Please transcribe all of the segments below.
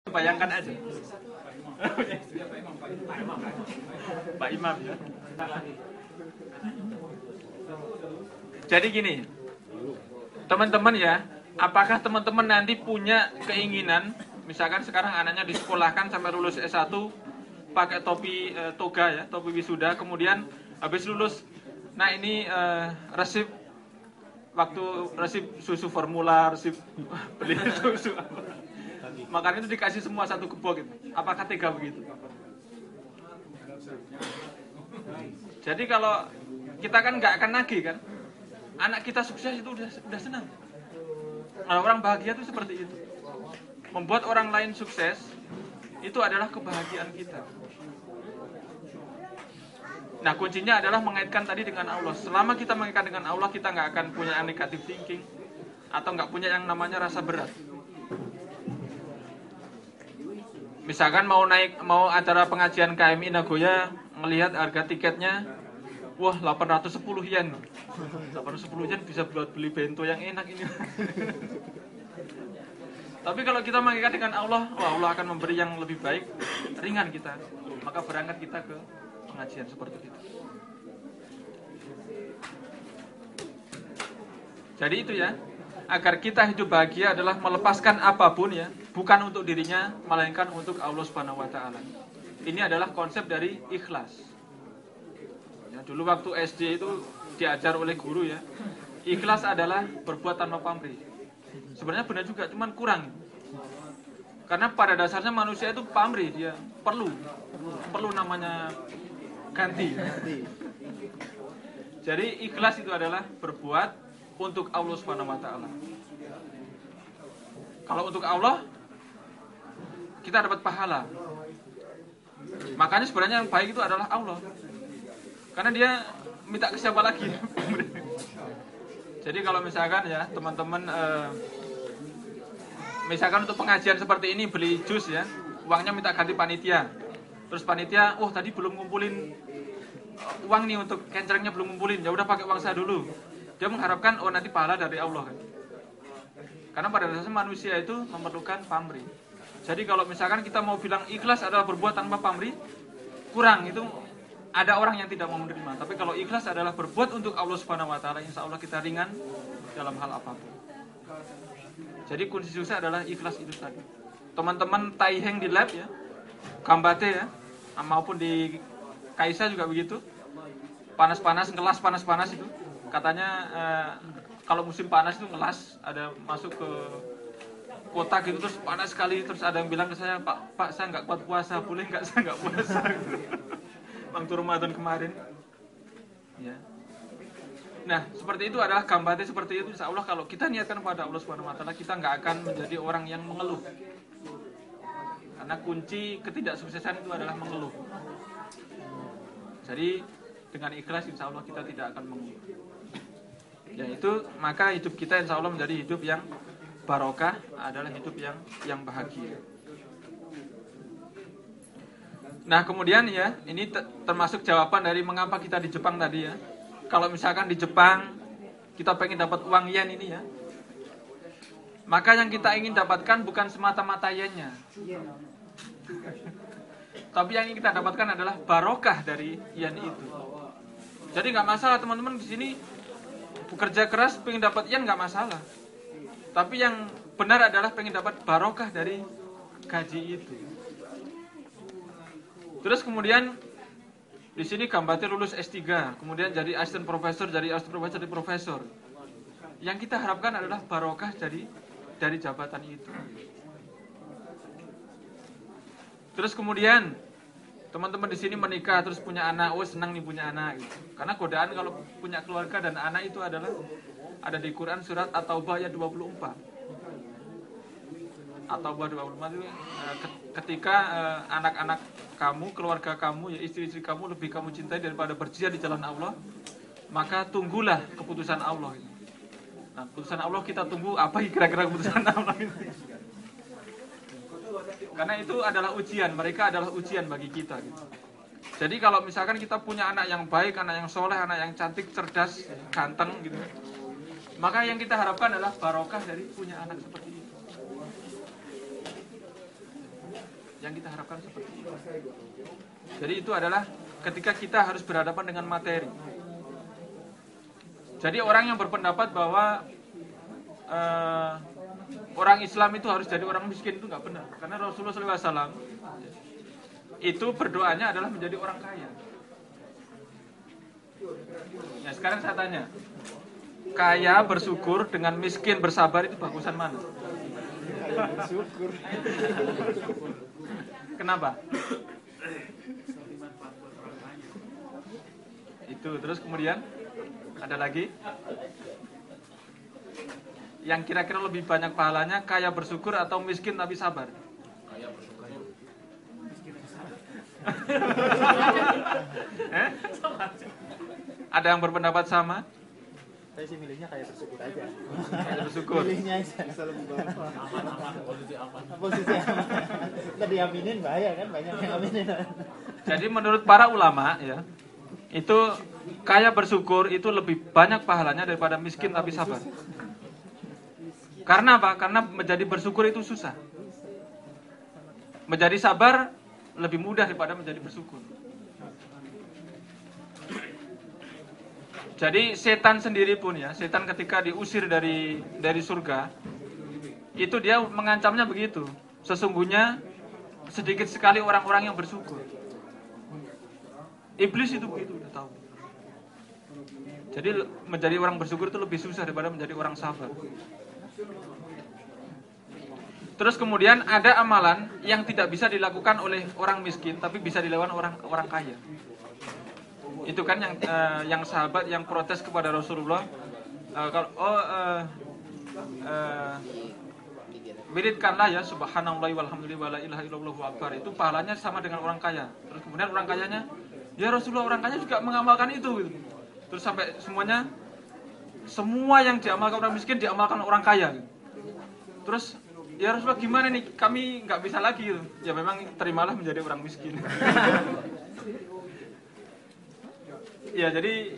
Bayangkan aja. Pak Imam ya. Jadi gini, teman-teman ya, apakah teman-teman nanti punya keinginan, misalkan sekarang anaknya disekolahkan sampai lulus S1 pakai topi toga ya, topi wisuda, kemudian habis lulus, nah ini resip waktu resip susu formula, resip beli susu, makanya itu dikasih semua satu gembok gitu. Apakah tega begitu? Jadi kalau kita kan nggak akan nagih kan, anak kita sukses itu udah senang. Nah, orang bahagia itu seperti itu. Membuat orang lain sukses itu adalah kebahagiaan kita. Nah, kuncinya adalah mengaitkan tadi dengan Allah. Selama kita mengaitkan dengan Allah, kita nggak akan punya yang negative thinking atau nggak punya yang namanya rasa berat. Misalkan mau acara pengajian KMI Nagoya, ngelihat harga tiketnya, wah 810 yen. 810 yen bisa buat beli bento yang enak ini. Tapi kalau kita mengikat dengan Allah, wah Allah akan memberi yang lebih baik, ringan kita. Maka berangkat kita ke pengajian seperti itu. Jadi itu ya, agar kita hidup bahagia adalah melepaskan apapun ya, bukan untuk dirinya, melainkan untuk Allah Subhanahu wa taala. Ini adalah konsep dari ikhlas. Ya, dulu waktu SD itu diajar oleh guru ya, ikhlas adalah berbuat tanpa pamrih. Sebenarnya benar juga, cuman kurang. Karena pada dasarnya manusia itu pamrih, dia perlu namanya ganti. Jadi ikhlas itu adalah berbuat untuk Allah Subhanahu wa taala. Kalau untuk Allah kita dapat pahala. Makanya sebenarnya yang baik itu adalah Allah. Karena dia minta ke siapa lagi? Jadi kalau misalkan ya teman-teman misalkan untuk pengajian seperti ini beli jus ya, uangnya minta ganti panitia. Terus panitia, tadi belum ngumpulin uang nih untuk kencerengnya belum ngumpulin. Ya udah pakai uang saya dulu. Dia mengharapkan nanti pahala dari Allah kan. Karena pada dasarnya manusia itu memerlukan pamrih. Jadi kalau misalkan kita mau bilang ikhlas adalah berbuat tanpa pamrih, kurang, itu ada orang yang tidak mau menerima. Tapi kalau ikhlas adalah berbuat untuk Allah Subhanahu wa taala, insya Allah kita ringan dalam hal apapun. Jadi kunci sukses adalah ikhlas itu tadi. Teman-teman Taiheng di lab ya, Gambate ya, maupun di Kaisa juga begitu. Panas-panas, ngelas panas-panas itu. Katanya kalau musim panas itu ngelas, ada masuk ke kota gitu terus panas sekali, terus ada yang bilang ke saya, Pak saya nggak kuat puasa, boleh nggak saya nggak puasa? Waktu Ramadan kemarin. Ya. Nah, seperti itu adalah Gambate seperti itu. Insya Allah kalau kita niatkan pada Allah Subhanahu wa taala, kita nggak akan menjadi orang yang mengeluh. Karena kunci ketidaksuksesan itu adalah mengeluh. Jadi dengan ikhlas insya Allah kita tidak akan mengeluh. Ya itu, maka hidup kita insya Allah menjadi hidup yang barokah, adalah hidup yang bahagia. Nah kemudian ya, ini termasuk jawaban dari mengapa kita di Jepang tadi ya. Kalau misalkan di Jepang kita pengen dapat uang yen ini ya, maka yang kita ingin dapatkan bukan semata-mata yennya, tapi yang ingin kita dapatkan adalah barokah dari yen itu. Jadi nggak masalah teman-teman di sini bekerja keras pengen dapat yen, nggak masalah. Tapi yang benar adalah pengen dapat barokah dari gaji itu. Terus kemudian di sini Gambate lulus S3, kemudian jadi asisten profesor, jadi profesor. Yang kita harapkan adalah barokah dari jabatan itu. Terus kemudian teman-teman di sini menikah terus punya anak, senang nih punya anak gitu. Karena godaan kalau punya keluarga dan anak itu adalah ada di Quran surat At-Taubah ayat 24. At-Taubah 24 itu ketika anak-anak kamu, keluarga kamu, ya istri-istri kamu lebih kamu cintai daripada berjihad di jalan Allah, maka tunggulah keputusan Allah. Nah, keputusan Allah kita tunggu, apa kira-kira keputusan Allah itu? Karena itu adalah ujian, mereka adalah ujian bagi kita gitu. Jadi kalau misalkan kita punya anak yang baik, anak yang soleh, anak yang cantik, cerdas, ganteng gitu, maka yang kita harapkan adalah barokah dari punya anak seperti itu. Yang kita harapkan seperti itu. Jadi itu adalah ketika kita harus berhadapan dengan materi. Jadi orang yang berpendapat bahwa orang Islam itu harus jadi orang miskin itu nggak benar. Karena Rasulullah SAW itu berdoanya adalah menjadi orang kaya. Nah sekarang saya tanya, kaya bersyukur dengan miskin bersabar itu bagusan mana? Bersyukur. Kenapa? Itu terus kemudian ada lagi yang kira-kira lebih banyak pahalanya, kaya bersyukur atau miskin tapi sabar? Kaya bersyukur. Ada yang berpendapat sama? Saya sih milihnya kayak bersyukur aja. Kaya bersyukur. Milihnya aja. Bisa lebih bagus. Aman, posisi aman. Posisi aman. Ntar diaminin bahaya kan, banyak yang aminin. Jadi menurut para ulama ya, itu kaya bersyukur itu lebih banyak pahalanya daripada miskin tapi sabar. Karena apa? Karena menjadi bersyukur itu susah. Menjadi sabar lebih mudah daripada menjadi bersyukur. Jadi setan sendiri pun ya, setan ketika diusir dari surga, itu dia mengancamnya begitu. Sesungguhnya sedikit sekali orang-orang yang bersyukur. Iblis itu begitu, udah tahu. Jadi menjadi orang bersyukur itu lebih susah daripada menjadi orang sabar. Terus kemudian ada amalan yang tidak bisa dilakukan oleh orang miskin, tapi bisa dilakukan orang kaya. Itu kan yang sahabat yang protes kepada Rasulullah, wiridkanlah ya subhanallah walhamdulillah wala ilaha illallah akbar. Itu pahalanya sama dengan orang kaya. Terus kemudian orang kayanya, ya Rasulullah orang kaya juga mengamalkan itu gitu. Terus sampai semua yang diamalkan orang miskin diamalkan orang kaya gitu. Terus ya Rasulullah gimana nih, kami nggak bisa lagi gitu. Ya memang terimalah menjadi orang miskin. Ya jadi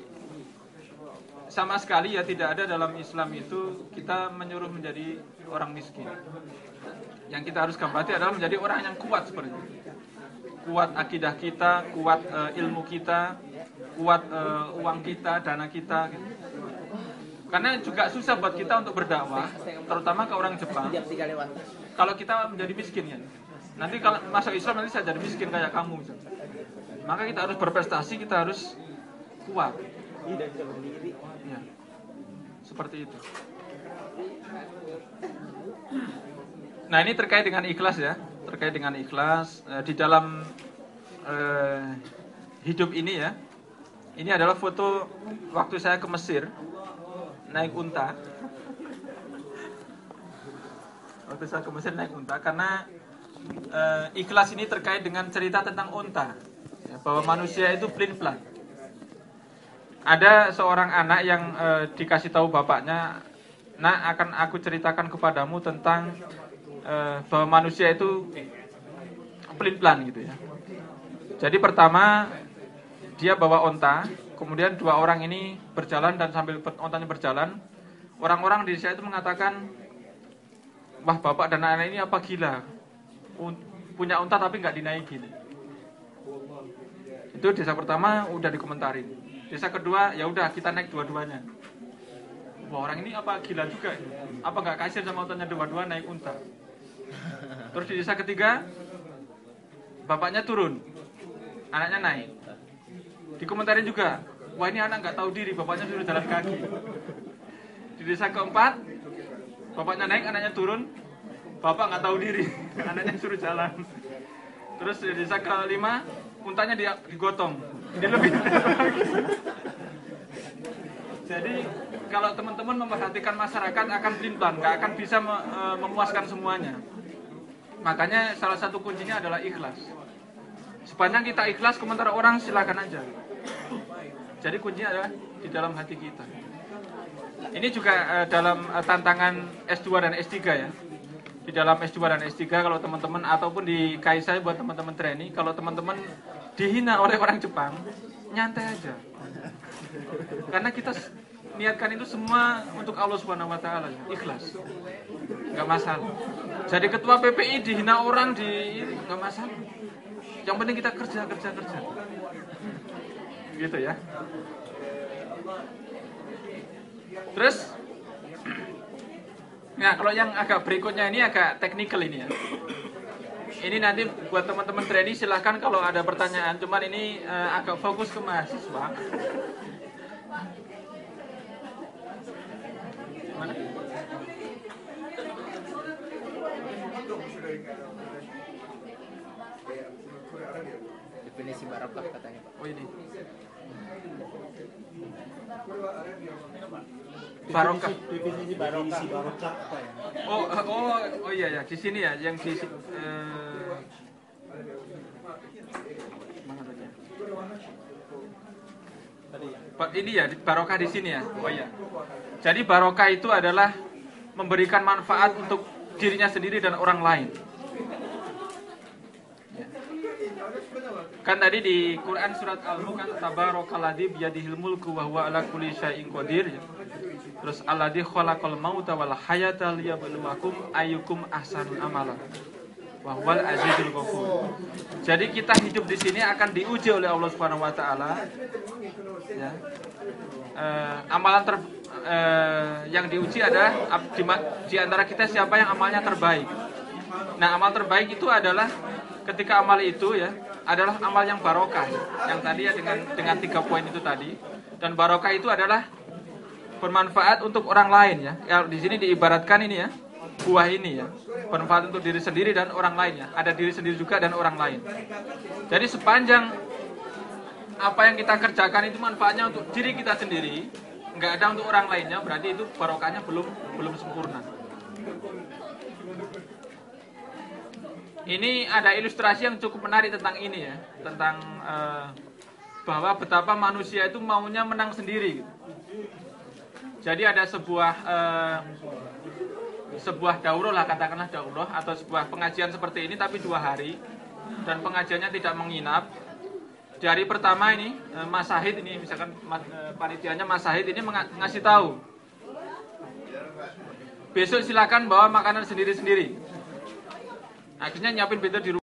sama sekali ya tidak ada dalam Islam itu kita menyuruh menjadi orang miskin. Yang kita harus gambati adalah menjadi orang yang kuat seperti itu. Kuat akidah kita, kuat ilmu kita, kuat uang kita, dana kita gitu. Karena juga susah buat kita untuk berdakwah, terutama ke orang Jepang. Kalau kita menjadi miskin ya, nanti kalau masuk Islam nanti saya jadi miskin kayak kamu. Maka kita harus berprestasi, kita harus kuat. Ya, seperti itu. Nah ini terkait dengan ikhlas ya, terkait dengan ikhlas di dalam hidup ini ya. Ini adalah foto waktu saya ke Mesir naik unta. Waktu saya ke Mesir naik unta karena ikhlas ini terkait dengan cerita tentang unta ya, bahwa manusia itu pelin-pelan. Ada seorang anak yang dikasih tahu bapaknya, "Nak, akan aku ceritakan kepadamu tentang bahwa manusia itu pelin-pelan gitu ya." Jadi pertama dia bawa onta, kemudian dua orang ini berjalan dan sambil ontanya berjalan, orang-orang di desa itu mengatakan, "Wah, bapak dan anak ini apa gila? Punya onta tapi nggak dinaikin." Itu desa pertama udah dikomentarin. Desa kedua, ya udah kita naik dua-duanya. Wah, orang ini apa gila juga? Apa nggak kasihan sama ontanya dua-dua naik unta? Terus di desa ketiga, bapaknya turun, anaknya naik. Dikomentarin juga, wah ini anak nggak tahu diri, bapaknya suruh jalan kaki. Di desa keempat, bapaknya naik, anaknya turun, bapak nggak tahu diri, anaknya suruh jalan. Terus di desa kelima, untanya digotong, dilebih. Jadi kalau teman-teman memperhatikan masyarakat akan pelin-pelan, nggak akan bisa memuaskan semuanya. Makanya salah satu kuncinya adalah ikhlas. Sepanjang kita ikhlas, komentar orang silakan aja. Jadi kuncinya adalah di dalam hati kita. Ini juga dalam tantangan S2 dan S3 ya. Di dalam S2 dan S3 kalau teman-teman ataupun di KSI buat teman-teman trainee, kalau teman-teman dihina oleh orang Jepang, nyantai aja. Karena kita niatkan itu semua untuk Allah Subhanahu wa taala, ikhlas. Enggak masalah. Jadi ketua PPI dihina orang enggak masalah. Yang penting kita kerja. Gitu ya. Terus nah, kalau yang agak berikutnya ini agak teknikal ini ya. Ini nanti buat teman-teman trainee silahkan kalau ada pertanyaan. Cuman ini agak fokus ke mahasiswa. Mana? Definisi barokah katanya Pak. Oh ini. Barokah. Definisi barokah apa ya? Oh iya ya, di sini ya yang di mana tadi ya? Ini ya barokah di sini ya. Oh iya. Jadi barokah itu adalah memberikan manfaat untuk dirinya sendiri dan orang lain. Kan tadi di Quran surat Al-Mulk kan tabarakalladzi biyadihil mulku wa huwa ala kulli syai'in qadir. Terus alladzi khalaqal mauta wal hayata liyabluwakum ayyukum ahsanu amala. Wa huwal azizul ghafur. Jadi kita hidup di sini akan diuji oleh Allah Subhanahu wa taala. Ya. Amalan yang diuji adalah di antara kita siapa yang amalnya terbaik. Nah, amal terbaik itu adalah ketika amal itu ya adalah amal yang barokah, yang tadi ya dengan 3 poin itu tadi. Dan barokah itu adalah bermanfaat untuk orang lain ya. Ya di sini diibaratkan ini ya, buah ini ya, bermanfaat untuk diri sendiri dan orang lain ya. Ada diri sendiri juga dan orang lain. Jadi sepanjang apa yang kita kerjakan itu manfaatnya untuk diri kita sendiri, nggak ada untuk orang lainnya, berarti itu barokahnya belum sempurna. Ini ada ilustrasi yang cukup menarik tentang ini ya, tentang bahwa betapa manusia itu maunya menang sendiri. Jadi ada sebuah daurah lah, katakanlah daurah atau sebuah pengajian seperti ini tapi 2 hari dan pengajiannya tidak menginap. Di hari pertama ini Mas Sahid ini misalkan panitianya Mas Sahid ini ngasih tahu, besok silakan bawa makanan sendiri-sendiri. Akhirnya nyiapin pintu di rumah.